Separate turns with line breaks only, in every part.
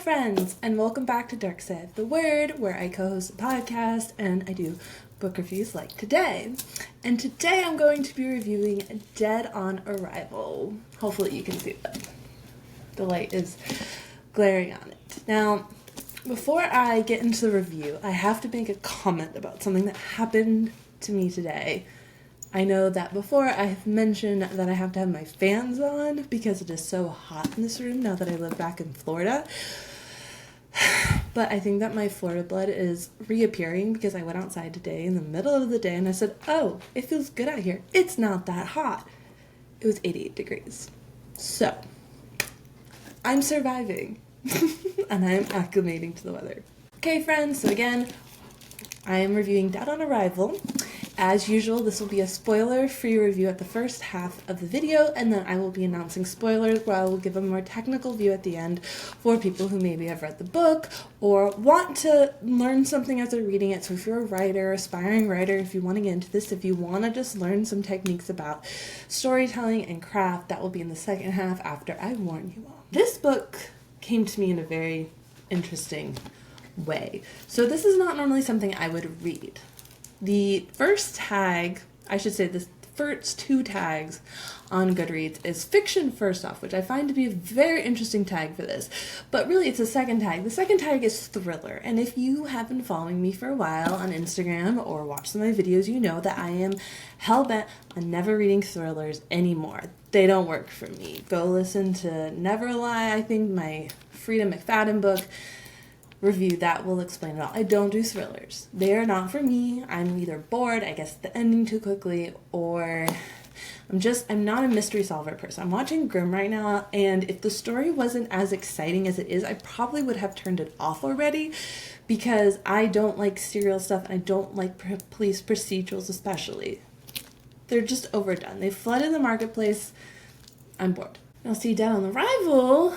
friends, and welcome back to Dark Side of the Word, where I co-host a podcast and I do book reviews like today. And today I'm going to be reviewing Dead on Arrival. Hopefully you can see that. The light is glaring on it. Now, before I get into the review, I have to make a comment about something that happened to me today. I know that before I have mentioned that I have to have my fans on because it is so hot in this room now that I live back in Florida. But I think that my Florida blood is reappearing because I went outside today in the middle of the day and I said, oh, it feels good out here. It's not that hot. It was 88 degrees. So, I'm surviving and I am acclimating to the weather. Okay, friends, so again, I am reviewing Dead on Arrival. As usual, this will be a spoiler-free review at the first half of the video, and then I will be announcing spoilers where I will give a more technical view at the end for people who maybe have read the book or want to learn something as they're reading it. So if you're a writer, aspiring writer, if you want to get into this, if you want to just learn some techniques about storytelling and craft, that will be in the second half after I warn you all. This book came to me in a very interesting way. So this is not normally something I would read. The first tag, I should say the first two tags on Goodreads is fiction first off, which I find to be a very interesting tag for this. But really it's the second tag. The second tag is thriller. And if you have been following me for a while on Instagram or watched some of my videos, you know that I am hell-bent on never reading thrillers anymore. They don't work for me. Go listen to Never Lie, I think, my Frida McFadden book review that will explain it all. I don't do thrillers. They are not for me. I'm either bored, I guess the ending too quickly, or I'm not a mystery solver person. I'm watching Grimm right now, and if the story wasn't as exciting as it is, I probably would have turned it off already because I don't like serial stuff and I don't like police procedurals especially. They're just overdone. They've flooded the marketplace. I'm bored. Now see, Dead on Arrival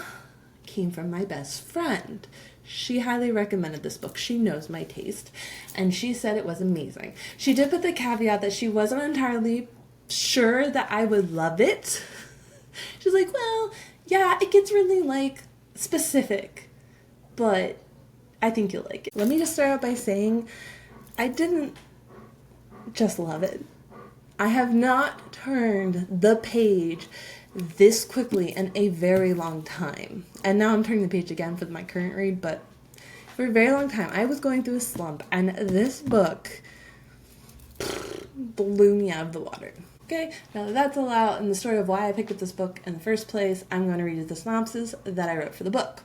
came from my best friend. She highly recommended this book. She knows my taste, and she said it was amazing. She did put the caveat that she wasn't entirely sure that I would love it. She's like, well, yeah, it gets really, specific, but I think you'll like it. Let me just start out by saying I didn't just love it. I have not turned the page this quickly in a very long time. And now I'm turning the page again for my current read, but for a very long time I was going through a slump, and this book blew me out of the water. Okay, now that that's all out and the story of why I picked up this book in the first place, I'm going to read the synopsis that I wrote for the book.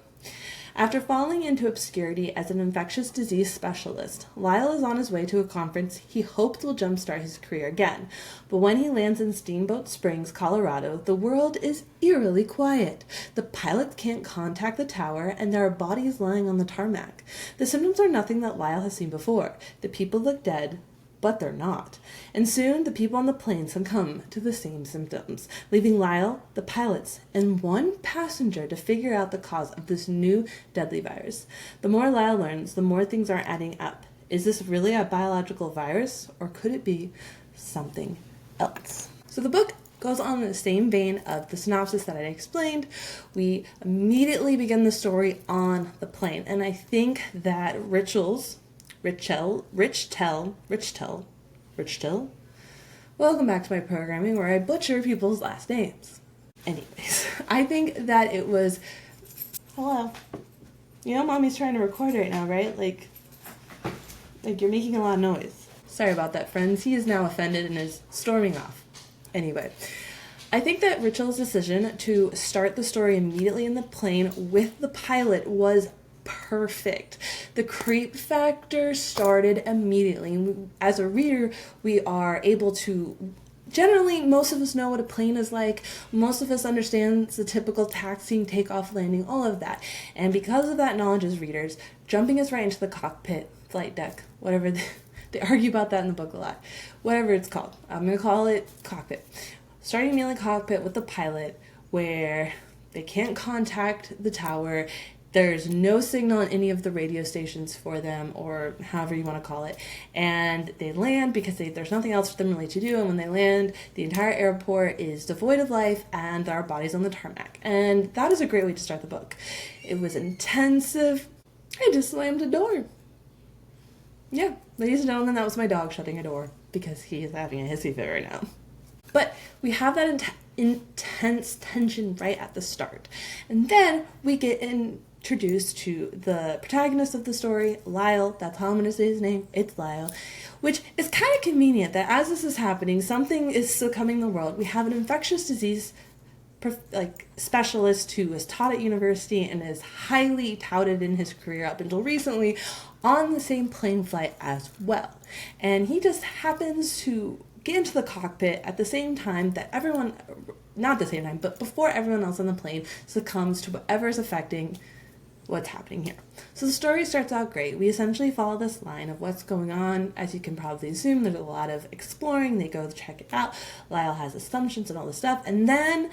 After falling into obscurity as an infectious disease specialist, Lyle is on his way to a conference he hopes will jumpstart his career again. But when he lands in Steamboat Springs, Colorado, the world is eerily quiet. The pilots can't contact the tower, and there are bodies lying on the tarmac. The symptoms are nothing that Lyle has seen before. The people look dead, but they're not. And soon the people on the plane succumb to the same symptoms, leaving Lyle, the pilots, and one passenger to figure out the cause of this new deadly virus. The more Lyle learns, the more things are adding up. Is this really a biological virus, or could it be something else? So the book goes on in the same vein of the synopsis that I explained. We immediately begin the story on the plane, and I think that Richtel. Welcome back to my programming where I butcher people's last names. Anyways, I think that it was, hello. You know mommy's trying to record right now, right? Like you're making a lot of noise. Sorry about that, friends. He is now offended and is storming off. Anyway, I think that Richtel's decision to start the story immediately in the plane with the pilot was perfect. The creep factor started immediately. As a reader, we are able to, generally, most of us know what a plane is like. Most of us understand the typical taxiing, takeoff, landing, all of that. And because of that knowledge as readers, jumping us right into the cockpit, flight deck, whatever, they argue about that in the book a lot. Whatever it's called. I'm going to call it cockpit. Starting immediately in the cockpit with the pilot where they can't contact the tower, There's no signal on any of the radio stations for them, or however you want to call it. And they land because there's nothing else for them really to do. And when they land, the entire airport is devoid of life and there are bodies on the tarmac. And that is a great way to start the book. It was intensive. I just slammed a door. Yeah, ladies and gentlemen, that was my dog shutting a door because he is having a hissy fit right now. But we have that intense tension right at the start. And then we get introduced to the protagonist of the story, Lyle. That's how I'm going to say his name. It's Lyle. Which is kind of convenient that as this is happening, something is succumbing the world. We have an infectious disease specialist who was taught at university and is highly touted in his career up until recently on the same plane flight as well. And he just happens to get into the cockpit at the same time that everyone, not the same time, but before everyone else on the plane succumbs to whatever is affecting what's happening here. So the story starts out great. We essentially follow this line of what's going on. As you can probably assume, there's a lot of exploring. They go to check it out. Lyle has assumptions and all this stuff. And then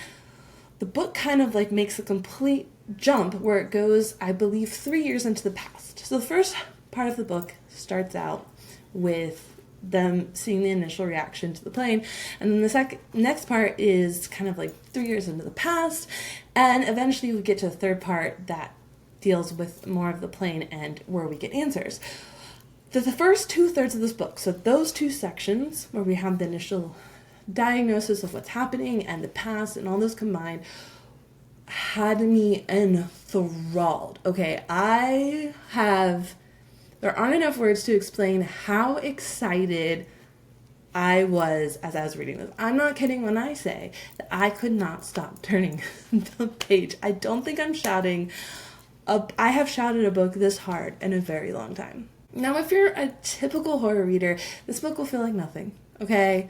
the book kind of makes a complete jump where it goes, I believe, 3 years into the past. So the first part of the book starts out with them seeing the initial reaction to the plane, and then the next part is kind of 3 years into the past, and eventually we get to the third part that deals with more of the plane and where we get answers. The first 2/3 of this book, so those two sections where we have the initial diagnosis of what's happening and the past and all those combined, had me enthralled. Okay, there aren't enough words to explain how excited I was as I was reading this. I'm not kidding when I say that I could not stop turning the page. I don't think I'm shouting. I have shouted a book this hard in a very long time. Now, if you're a typical horror reader, this book will feel like nothing, okay?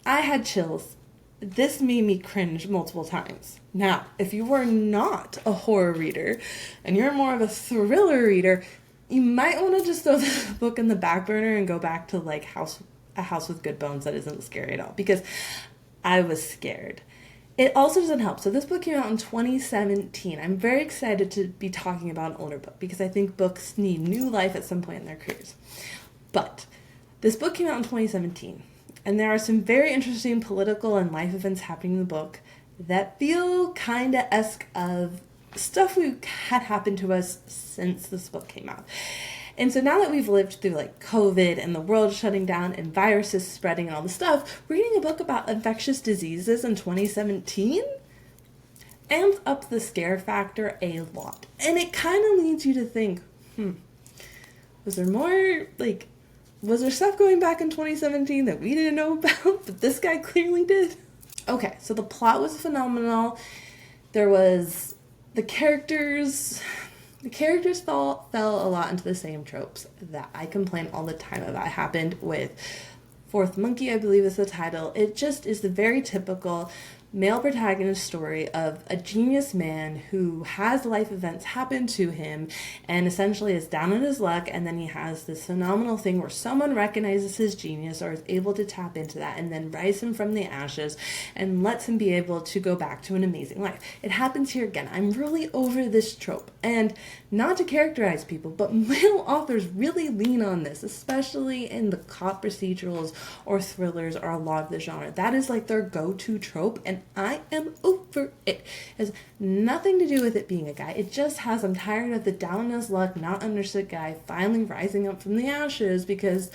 I had chills. This made me cringe multiple times. Now, if you are not a horror reader and you're more of a thriller reader, you might want to just throw the book in the back burner and go back to A House with Good Bones that isn't scary at all, because I was scared. It also doesn't help. So this book came out in 2017. I'm very excited to be talking about an older book because I think books need new life at some point in their careers. But this book came out in 2017, and there are some very interesting political and life events happening in the book that feel kind of esque of stuff had happened to us since this book came out. And so now that we've lived through COVID and the world shutting down and viruses spreading and all this stuff, reading a book about infectious diseases in 2017 amps up the scare factor a lot. And it kind of leads you to think, was there more, was there stuff going back in 2017 that we didn't know about, but this guy clearly did? Okay, so the plot was phenomenal. There was the characters fell a lot into the same tropes that I complain all the time about. It happened with Fourth Monkey, I believe is the title. It just is the very typical male protagonist story of a genius man who has life events happen to him and essentially is down on his luck, and then he has this phenomenal thing where someone recognizes his genius or is able to tap into that and then rise him from the ashes and lets him be able to go back to an amazing life. It happens here again. I'm really over this trope, and not to characterize people, but male authors really lean on this, especially in the cop procedurals or thrillers or a lot of the genre. That is their go-to trope, and I am over it. It has nothing to do with it being a guy. It just has, I'm tired of the down on his luck, not understood guy finally rising up from the ashes, because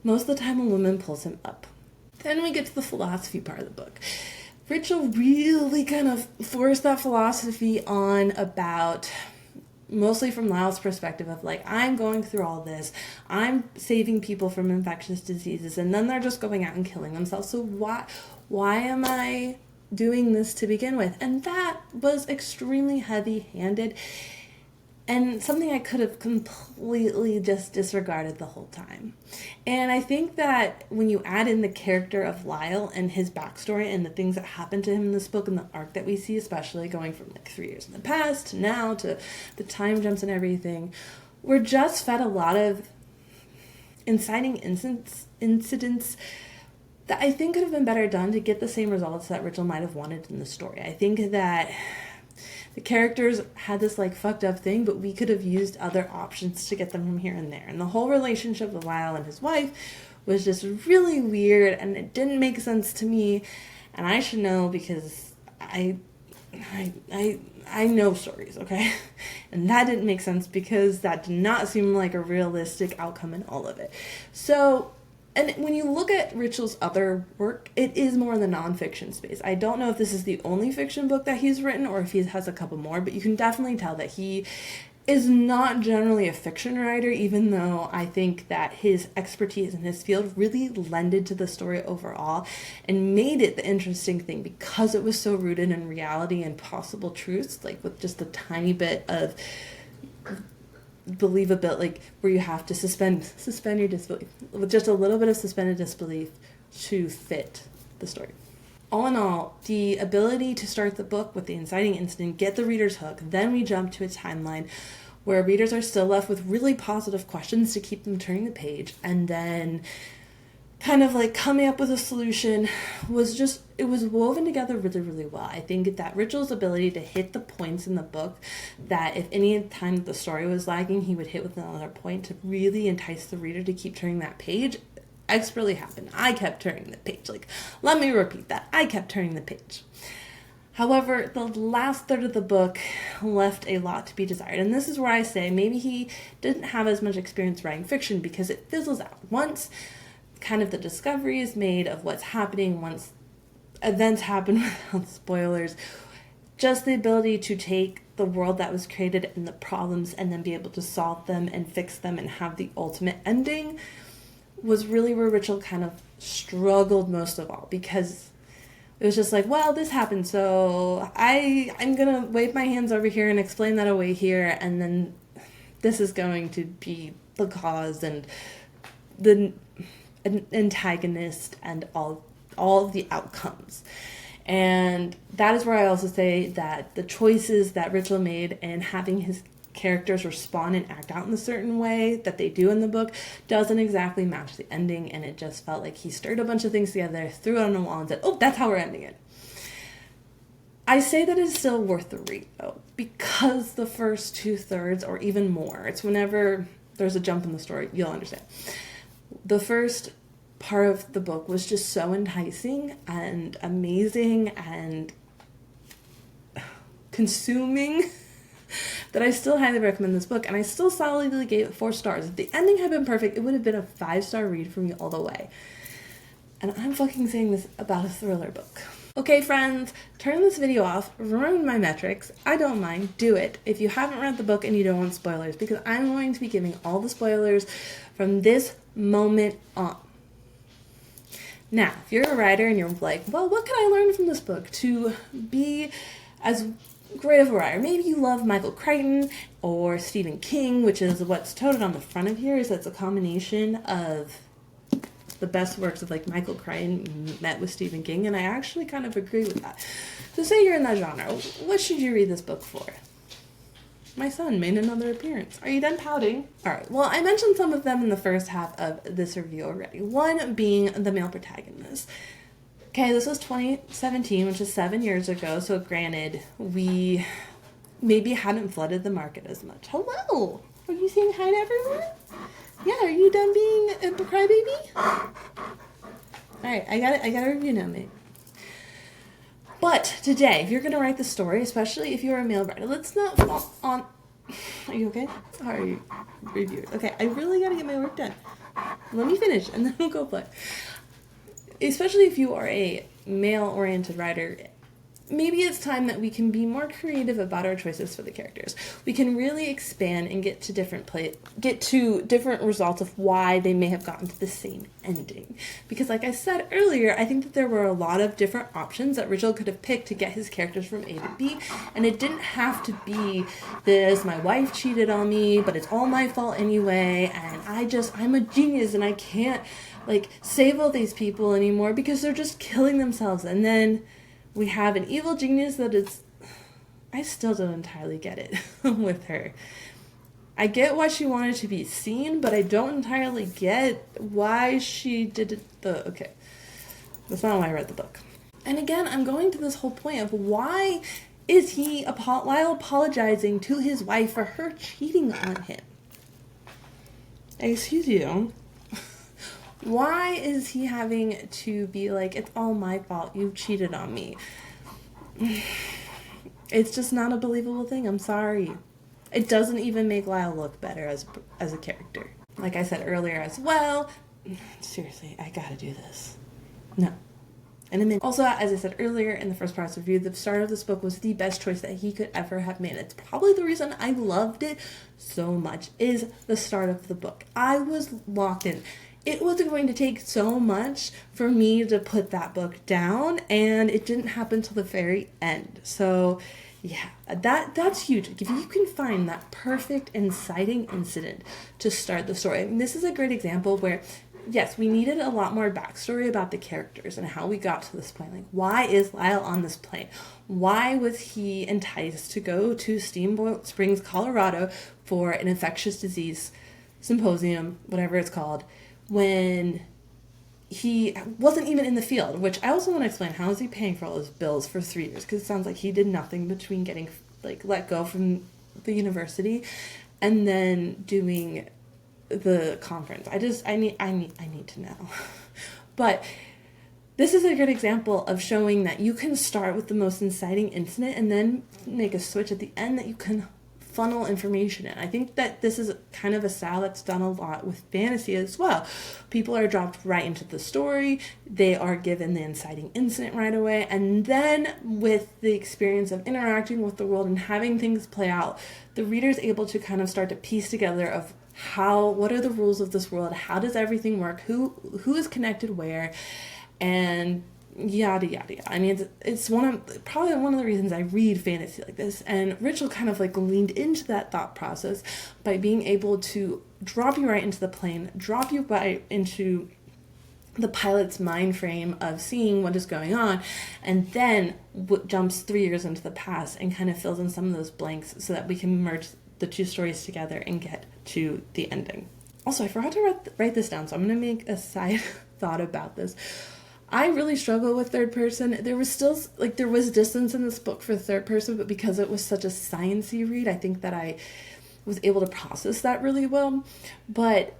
most of the time a woman pulls him up. Then we get to the philosophy part of the book. Richtel really kind of forced that philosophy on about, mostly from Lyle's perspective of I'm going through all this, I'm saving people from infectious diseases, and then they're just going out and killing themselves. So why am I doing this to begin with? And that was extremely heavy-handed and something I could have completely just disregarded the whole time. And I think that when you add in the character of Lyle and his backstory and the things that happened to him in this book and the arc that we see, especially going from 3 years in the past to now to the time jumps and everything, we're just fed a lot of inciting incidents that I think could have been better done to get the same results that Richtel might have wanted in the story. I think that The characters had this like fucked up thing, but we could have used other options to get them from here and there. And the whole relationship with Lyle and his wife was just really weird, and it didn't make sense to me. And I should know because I know stories, okay? And that didn't make sense because that did not seem like a realistic outcome in all of it. So, and when you look at Richtel's other work, it is more in the nonfiction space. I don't know if this is the only fiction book that he's written or if he has a couple more, but you can definitely tell that he is not generally a fiction writer, even though I think that his expertise in his field really lended to the story overall and made it the interesting thing because it was so rooted in reality and possible truths, like with just a tiny bit of believability, like where you have to suspend your disbelief, with just a little bit of suspended disbelief to fit the story. All in all, the ability to start the book with the inciting incident, get the reader's hook, then we jump to a timeline where readers are still left with really positive questions to keep them turning the page, and then kind of like coming up with a solution was just, it was woven together really, really well. I think that Richtel's ability to hit the points in the book that if any time the story was lagging, he would hit with another point to really entice the reader to keep turning that page expertly happened. I kept turning the page. Like, let me repeat that. I kept turning the page. However, the last third of the book left a lot to be desired. And this is where I say maybe he didn't have as much experience writing fiction because it fizzles out. Once kind of the discovery is made of what's happening, once events happen without spoilers, just the ability to take the world that was created and the problems and then be able to solve them and fix them and have the ultimate ending was really where Richtel kind of struggled most of all, because it was just like, well, this happened, so I'm going to wave my hands over here and explain that away here, and then this is going to be the cause and the antagonist and all of the outcomes. And that is where I also say that the choices that Richtel made in having his characters respond and act out in a certain way that they do in the book doesn't exactly match the ending, and it just felt like he stirred a bunch of things together, threw it on a wall, and said, oh, that's how we're ending it. I say that it's still worth the read, though, because the first 2/3 or even more, it's whenever there's a jump in the story, you'll understand. The first part of the book was just so enticing and amazing and consuming that I still highly recommend this book, and I still solidly gave it 4 stars. If the ending had been perfect, it would have been a 5-star read for me all the way. And I'm fucking saying this about a thriller book. Okay, friends, turn this video off, ruin my metrics. I don't mind, do it. If you haven't read the book and you don't want spoilers, because I'm going to be giving all the spoilers from this moment on. Now, if you're a writer and you're like, well, what can I learn from this book to be as great of a writer? Maybe you love Michael Crichton or Stephen King, which is what's toted on the front of here, is that's a combination of the best works of like Michael Crichton met with Stephen King, and I actually kind of agree with that. So say you're in that genre, what should you read this book for? My son made another appearance. Are you done pouting? Alright, well, I mentioned some of them in the first half of this review already. One being the male protagonist. Okay, this was 2017, which is 7 years ago, so granted, we maybe hadn't flooded the market as much. Hello! Are you saying hi to everyone? Yeah, are you done being a crybaby? Alright, I got a review now, mate. But today, if you're going to write the story, especially if you're a male writer, let's not fall on... Are you okay? Sorry, reviewer. Okay, I really got to get my work done. Let me finish, and then we'll go play. Especially if you are a male-oriented writer, maybe it's time that we can be more creative about our choices for the characters. We can really expand and get to different results of why they may have gotten to the same ending. Because like I said earlier, I think that there were a lot of different options that Richtel could have picked to get his characters from A to B, and it didn't have to be this, my wife cheated on me, but it's all my fault anyway, and I'm a genius and I can't save all these people anymore because they're just killing themselves. And then we have an evil genius that is... I still don't entirely get it with her. I get why she wanted to be seen, but I don't entirely get why she did it. Okay. That's not why I read the book. And again, I'm going to this whole point of why is Lyle apologizing to his wife for her cheating on him? Excuse you. Why is he having to be like, it's all my fault, you cheated on me? It's just not a believable thing. I'm sorry. It doesn't even make Lyle look better as a character. Like I said earlier as well, seriously, I gotta do this. No. And then also, as I said earlier in the first part of the review, the start of this book was the best choice that he could ever have made. It's probably the reason I loved it so much, is the start of the book. I was locked in. It was going to take so much for me to put that book down, and it didn't happen till the very end. So, yeah, that's huge. If you can find that perfect inciting incident to start the story. And this is a great example where, yes, we needed a lot more backstory about the characters and how we got to this point. Like, why is Lyle on this plane? Why was he enticed to go to Steamboat Springs, Colorado for an infectious disease symposium, whatever it's called, when he wasn't even in the field? Which I also want to explain, how is he paying for all his bills for 3 years? Because it sounds like he did nothing between getting let go from the university and then doing the conference. I need to know. But this is a good example of showing that you can start with the most inciting incident and then make a switch at the end that you can funnel information in. I think that this is kind of a style that's done a lot with fantasy as well. People are dropped right into the story, they are given the inciting incident right away, and then with the experience of interacting with the world and having things play out, the reader is able to kind of start to piece together of what are the rules of this world, how does everything work, who is connected where, and yada yada yada. I mean, it's probably one of the reasons I read fantasy like this, and Richtel kind of leaned into that thought process by being able to drop you right into the plane, drop you right into the pilot's mind frame of seeing what is going on, and then jumps 3 years into the past and kind of fills in some of those blanks so that we can merge the two stories together and get to the ending. Also, I forgot to write this down, so I'm going to make a side thought about this. I really struggle with third person. There was still, there was distance in this book for third person, but because it was such a science-y read, I think that I was able to process that really well. But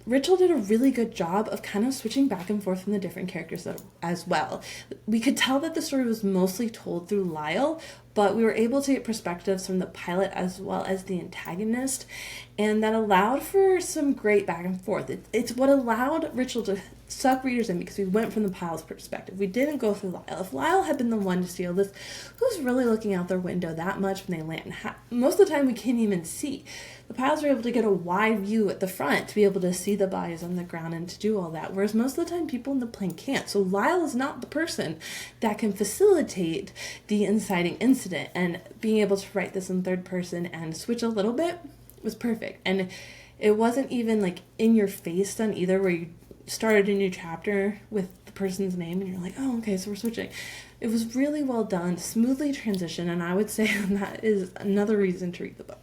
Richtel did a really good job of kind of switching back and forth from the different characters as well. We could tell that the story was mostly told through Lyle, but we were able to get perspectives from the pilot as well as the antagonist, and that allowed for some great back and forth. It's what allowed Richtel to suck readers in, because we went from the pilot's perspective. We didn't go through Lyle. If Lyle had been the one to steal this, who's really looking out their window that much when they land? Most of the time we can't even see. The pilots are able to get a wide view at the front to be able to see the bodies on the ground and to do all that, whereas most of the time people in the plane can't. So Lyle is not the person that can facilitate the inciting incident, and being able to write this in third person and switch a little bit was perfect. And it wasn't even in your face done either, where you started a new chapter with the person's name and you're like, oh, okay, so we're switching. It was really well done, smoothly transitioned, and I would say that is another reason to read the book.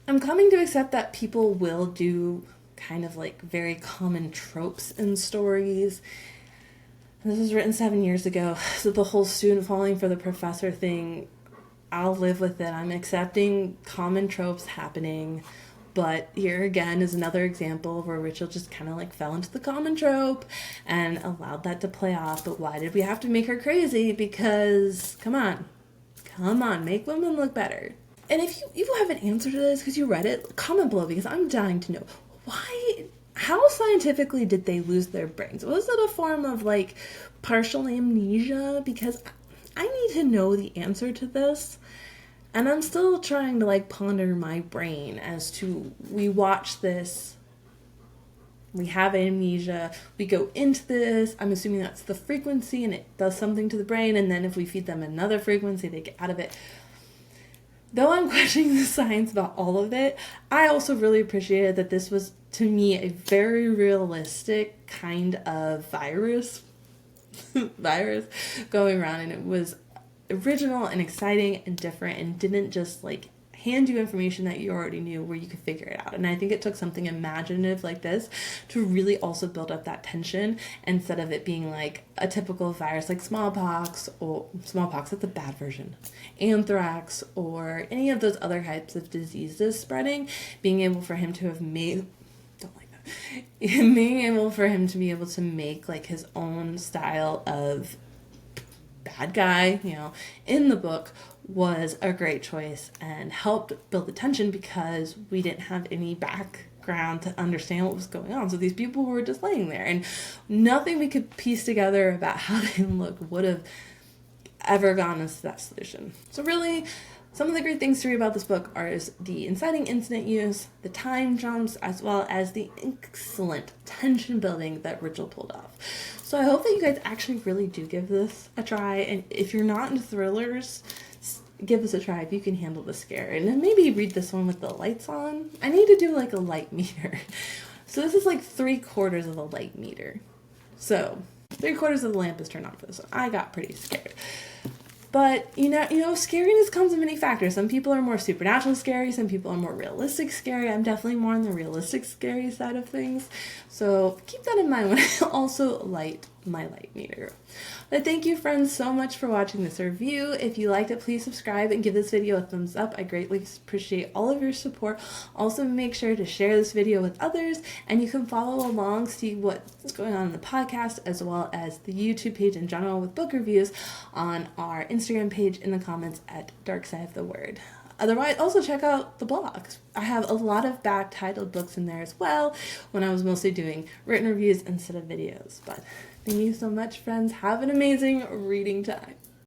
I'm coming to accept that people will do kind of very common tropes in stories. This was written 7 years ago, so the whole student falling for the professor thing, I'll live with it. I'm accepting common tropes happening. But here again is another example where Richtel just kind of fell into the common trope and allowed that to play off. But why did we have to make her crazy? Because, come on, make women look better. And if you have an answer to this because you read it, comment below, because I'm dying to know how scientifically did they lose their brains? Was it a form of partial amnesia? Because I need to know the answer to this. And I'm still trying to ponder my brain as to, we watch this, we have amnesia, we go into this, I'm assuming that's the frequency and it does something to the brain, and then if we feed them another frequency, they get out of it. Though I'm questioning the science about all of it, I also really appreciated that this was, to me, a very realistic kind of virus going around, and it was original and exciting and different and didn't just hand you information that you already knew where you could figure it out. And I think it took something imaginative like this to really also build up that tension, instead of it being like a typical virus like smallpox, that's a bad version, anthrax, or any of those other types of diseases spreading, being able for him to have made, being able for him to be able to make like his own style of bad guy, in the book, was a great choice and helped build the tension, because we didn't have any background to understand what was going on. So these people were just laying there, and nothing we could piece together about how they looked would have ever gotten us to that solution. So really, some of the great things to read about this book is the inciting incident use, the time jumps, as well as the excellent tension building that Richtel pulled off. So I hope that you guys actually really do give this a try. And if you're not into thrillers, give this a try if you can handle the scare. And then maybe read this one with the lights on. I need to do like a light meter. So this is like 3/4 of the light meter. So 3/4 of the lamp is turned on for this one. I got pretty scared. But, scariness comes in many factors. Some people are more supernatural scary. Some people are more realistic scary. I'm definitely more on the realistic scary side of things. So keep that in mind when I also light my light meter. But thank you, friends, so much for watching this review. If you liked it, please subscribe and give this video a thumbs up. I greatly appreciate all of your support. Also, make sure to share this video with others, and you can follow along, see what's going on in the podcast, as well as the YouTube page in general with book reviews on our Instagram page in the comments at Dark Side of the Word. Otherwise, also check out the blogs. I have a lot of back-titled books in there as well, when I was mostly doing written reviews instead of videos. But thank you so much, friends. Have an amazing reading time.